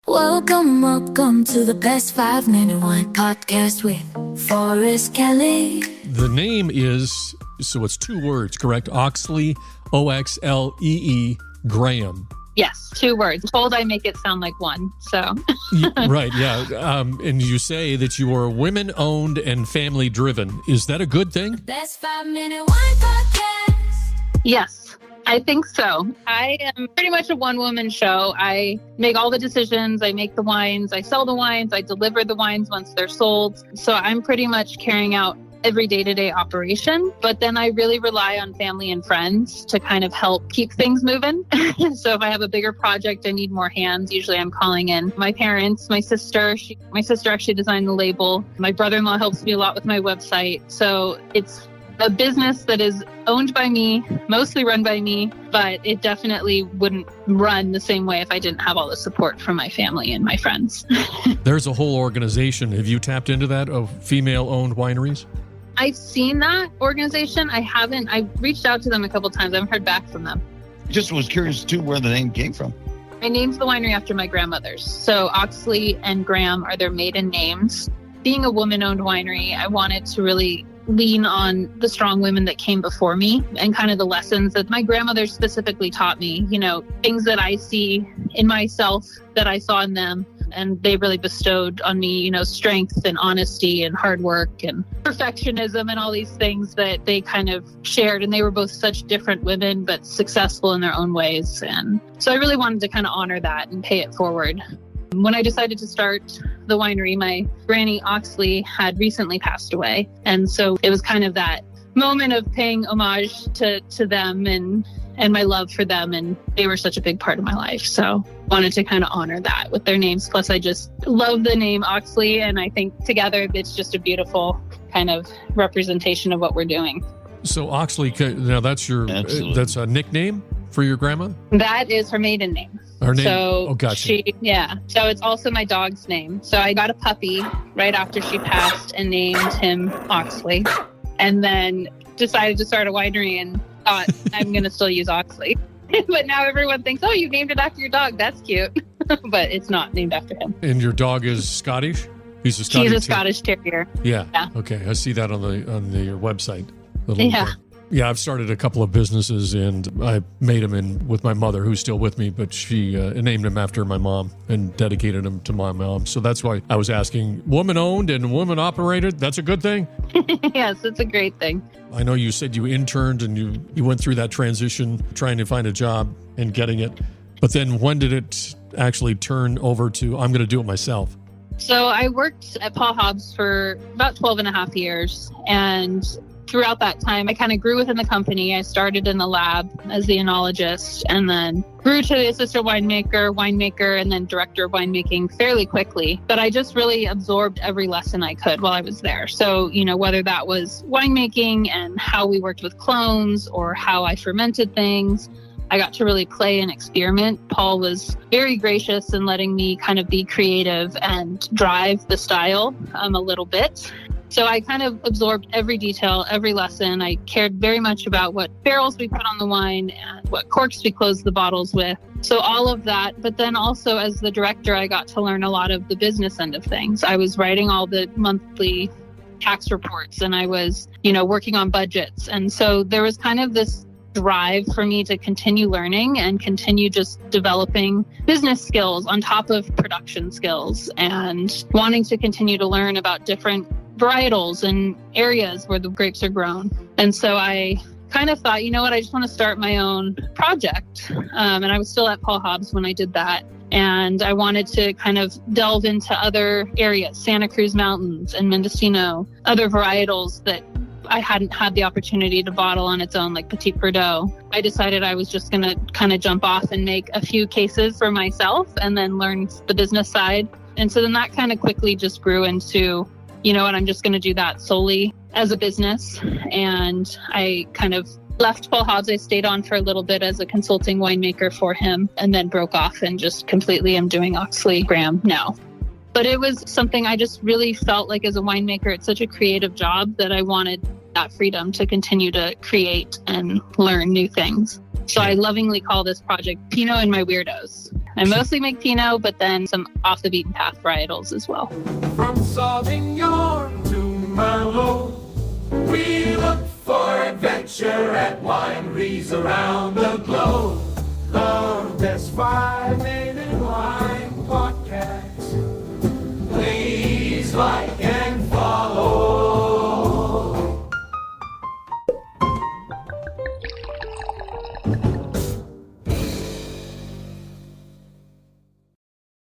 Welcome to the Best 5-Minute Wine Podcast with Forrest Kelly. The name is, so it's 2 words, correct? Oxlee, O-X-L-E-E, Graham. Yes, 2 words. Told I make it sound like one, so. Right, yeah. And you say that you are women-owned and family-driven. Is that a good thing? Best 5-Minute Wine Podcast. Yes, I think so. I am pretty much a one-woman show. I make all the decisions. I make the wines. I sell the wines. I deliver the wines once they're sold. So I'm pretty much carrying out every day-to-day operation. But then I really rely on family and friends to kind of help keep things moving. So if I have a bigger project, I need more hands. Usually I'm calling in my parents, my sister. My sister actually designed the label. My brother-in-law helps me a lot with my website. So it's a business that is owned by me, mostly run by me, but it definitely wouldn't run the same way if I didn't have all the support from my family and my friends. There's a whole organization. Have you tapped into that, of female-owned wineries? I've seen that organization. I haven't. I've reached out to them a couple times. I haven't heard back from them. Just was curious, too, where the name came from. I named the winery after my grandmothers. So Oxlee and Graham are their maiden names. Being a woman-owned winery, I wanted to really lean on the strong women that came before me and kind of the lessons that my grandmother specifically taught me, you know, things that I see in myself that I saw in them. And they really bestowed on me, you know, strength and honesty and hard work and perfectionism and all these things that they kind of shared. And they were both such different women, but successful in their own ways. And so I really wanted to kind of honor that and pay it forward. When I decided to start the winery, my granny Oxlee had recently passed away. And so it was kind of that moment of paying homage to them and my love for them. And they were such a big part of my life. So wanted to kind of honor that with their names. Plus, I just love the name Oxlee. And I think together it's just a beautiful kind of representation of what we're doing. So Oxlee, now that's that's a nickname for your grandma? That is her maiden name. Her name? So gotcha. So it's also my dog's name. So I got a puppy right after she passed and named him Oxlee. And then decided to start a winery and thought I'm going to still use Oxlee. But now everyone thinks, oh, you named it after your dog. That's cute. But it's not named after him. And your dog is Scottish? He's a Scottish Terrier. Yeah. Okay. I see that on the website. Yeah. Yeah, I've started a couple of businesses, and I made them with my mother, who's still with me, but she named them after my mom and dedicated them to my mom. So that's why I was asking, woman-owned and woman-operated, that's a good thing? Yes, it's a great thing. I know you said you interned and you went through that transition, trying to find a job and getting it. But then when did it actually turn over to, I'm going to do it myself? So I worked at Paul Hobbs for about 12 and a half years, and throughout that time, I kind of grew within the company. I started in the lab as the enologist and then grew to the assistant winemaker, and then director of winemaking fairly quickly. But I just really absorbed every lesson I could while I was there. So, you know, whether that was winemaking and how we worked with clones or how I fermented things, I got to really play and experiment. Paul was very gracious in letting me kind of be creative and drive the style a little bit. So I kind of absorbed every detail, every lesson. I cared very much about what barrels we put on the wine and what corks we closed the bottles with. So all of that. But then also as the director, I got to learn a lot of the business end of things. I was writing all the monthly tax reports and I was, you know, working on budgets. And so there was kind of this drive for me to continue learning and continue just developing business skills on top of production skills and wanting to continue to learn about different varietals and areas where the grapes are grown. And so I kind of thought, you know what, I just want to start my own project. And I was still at Paul Hobbs when I did that. And I wanted to kind of delve into other areas, Santa Cruz Mountains and Mendocino, other varietals that I hadn't had the opportunity to bottle on its own, like Petit Verdot. I decided I was just going to kind of jump off and make a few cases for myself and then learn the business side. And so then that kind of quickly just grew into, you know what, I'm just going to do that solely as a business. And I kind of left Paul Hobbs. I stayed on for a little bit as a consulting winemaker for him and then broke off and just completely am doing Oxlee Graham now. But it was something I just really felt like as a winemaker, it's such a creative job that I wanted that freedom to continue to create and learn new things. So I lovingly call this project Pinot and My Weirdos. I mostly make Pinot, but then some off the beaten path varietals as well. From Sauvignon to Merlot, we look for adventure at wineries around the globe.